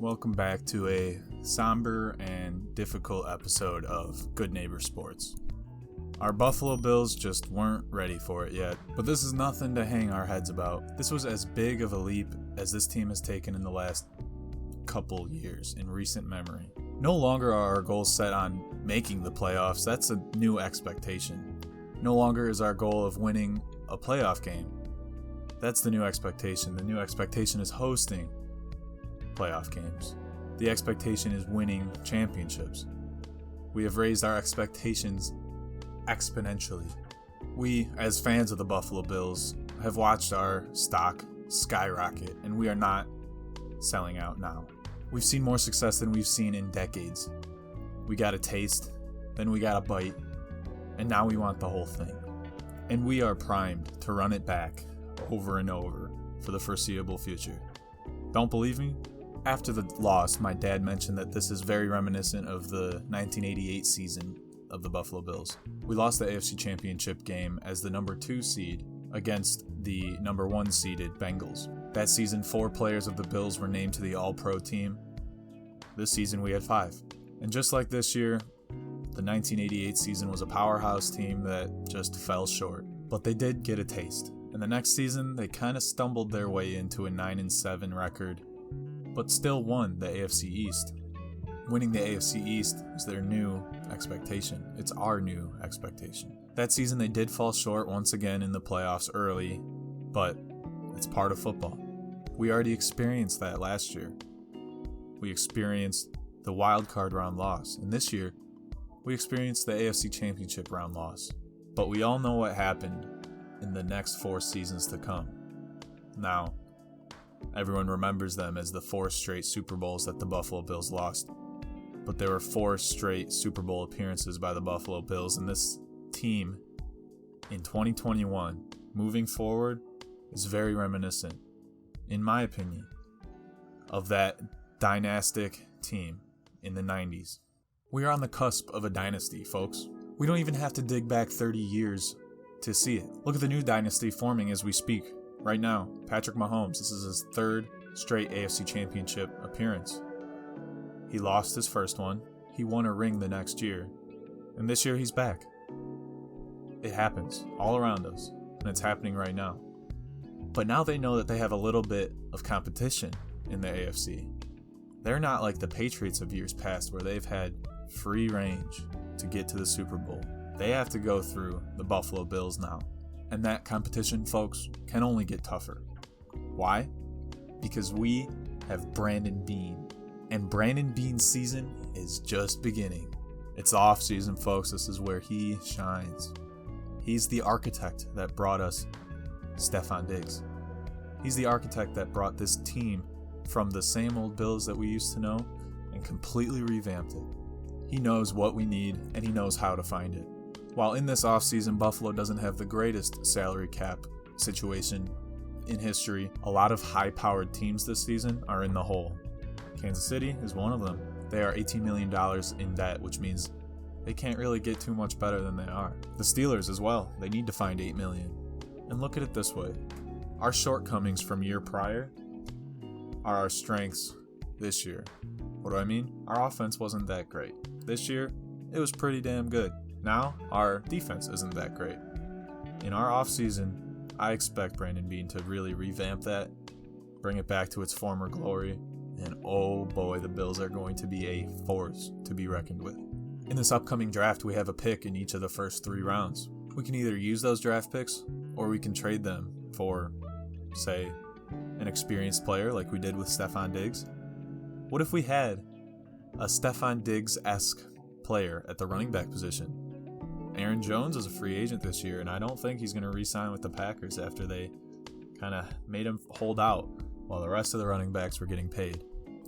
Welcome back to a somber and difficult episode of Good Neighbor Sports. Our Buffalo Bills just weren't ready for it yet, but this is nothing to hang our heads about. This was as big of a leap as this team has taken in the last couple years in recent memory. No longer are our goals set on making the playoffs. That's a new expectation. No longer is our goal of winning a playoff game. That's the new expectation. The new expectation is hosting playoff games. The expectation is winning championships. We have raised our expectations exponentially. We, as fans of the Buffalo Bills, have watched our stock skyrocket, and we are not selling out now. We've seen more success than we've seen in decades. We got a taste, then we got a bite, and now we want the whole thing. And we are primed to run it back over and over for the foreseeable future. Don't believe me? After the loss, my dad mentioned that this is very reminiscent of the 1988 season of the Buffalo Bills. We lost the AFC Championship game as the number 2 seed against the number 1 seeded Bengals. That season, 4 players of the Bills were named to the All-Pro team. This season, we had 5. And just like this year, the 1988 season was a powerhouse team that just fell short. But they did get a taste. And the next season, they kind of stumbled their way into a 9-7 record, but still won the AFC East. Winning the AFC East is their new expectation. It's our new expectation. That season they did fall short once again in the playoffs early, but it's part of football. We already experienced that last year. We experienced the wild card round loss, and this year we experienced the AFC Championship round loss. But we all know what happened in the next 4 seasons to come. Now, everyone remembers them as the 4 straight Super Bowls that the Buffalo Bills lost. But there were 4 straight Super Bowl appearances by the Buffalo Bills, and this team in 2021, moving forward, is very reminiscent, in my opinion, of that dynastic team in the 90s. We are on the cusp of a dynasty, folks. We don't even have to dig back 30 years to see it. Look at the new dynasty forming as we speak. Right now, Patrick Mahomes, this is his 3rd straight AFC Championship appearance. He lost his first one, he won a ring the next year, and this year he's back. It happens all around us, and it's happening right now. But now they know that they have a little bit of competition in the AFC. They're not like the Patriots of years past where they've had free range to get to the Super Bowl. They have to go through the Buffalo Bills now. And that competition, folks, can only get tougher. Why? Because we have Brandon Beane. And Brandon Beane's season is just beginning. It's the off season, folks. This is where he shines. He's the architect that brought us Stefon Diggs. He's the architect that brought this team from the same old Bills that we used to know and completely revamped it. He knows what we need, and he knows how to find it. While in this offseason, Buffalo doesn't have the greatest salary cap situation in history, a lot of high-powered teams this season are in the hole. Kansas City is one of them. They are $18 million in debt, which means they can't really get too much better than they are. The Steelers as well. They need to find $8 million. And look at it this way. Our shortcomings from year prior are our strengths this year. What do I mean? Our offense wasn't that great. This year, it was pretty damn good. Now, our defense isn't that great. In our offseason, I expect Brandon Beane to really revamp that, bring it back to its former glory, and oh boy, the Bills are going to be a force to be reckoned with. In this upcoming draft, we have a pick in each of the first 3 rounds. We can either use those draft picks, or we can trade them for, say, an experienced player like we did with Stefon Diggs. What if we had a Stefon Diggs-esque player at the running back position? Aaron Jones is a free agent this year, and I don't think he's going to re-sign with the Packers after they kind of made him hold out while the rest of the running backs were getting paid.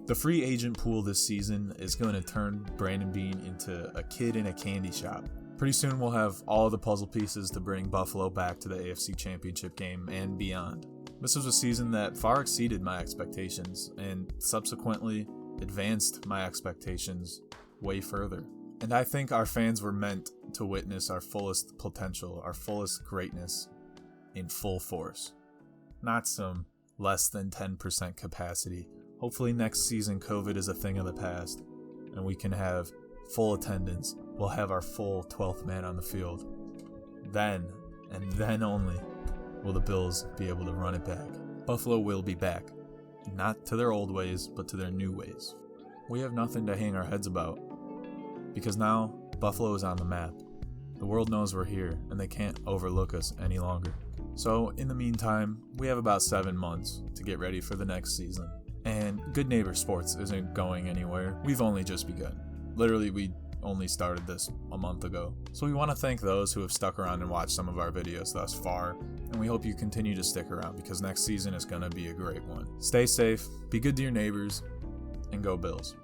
The free agent pool this season is going to turn Brandon Beane into a kid in a candy shop. Pretty soon we'll have all the puzzle pieces to bring Buffalo back to the AFC Championship game and beyond. This was a season that far exceeded my expectations and subsequently advanced my expectations way further. And I think our fans were meant to witness our fullest potential, our fullest greatness in full force. Not some less than 10% capacity Hopefully next season COVID is a thing of the past and we can have full attendance. We'll have our full 12th man on the field. Then, and then only, will the Bills be able to run it back. Buffalo will be back. Not to their old ways, but to their new ways. We have nothing to hang our heads about. Because now, Buffalo is on the map. The world knows we're here, and they can't overlook us any longer. So, in the meantime, we have about 7 months to get ready for the next season. And Good Neighbor Sports isn't going anywhere. We've only just begun. Literally, we only started this a month ago. So we want to thank those who have stuck around and watched some of our videos thus far, and we hope you continue to stick around because next season is going to be a great one. Stay safe, be good to your neighbors, and go Bills.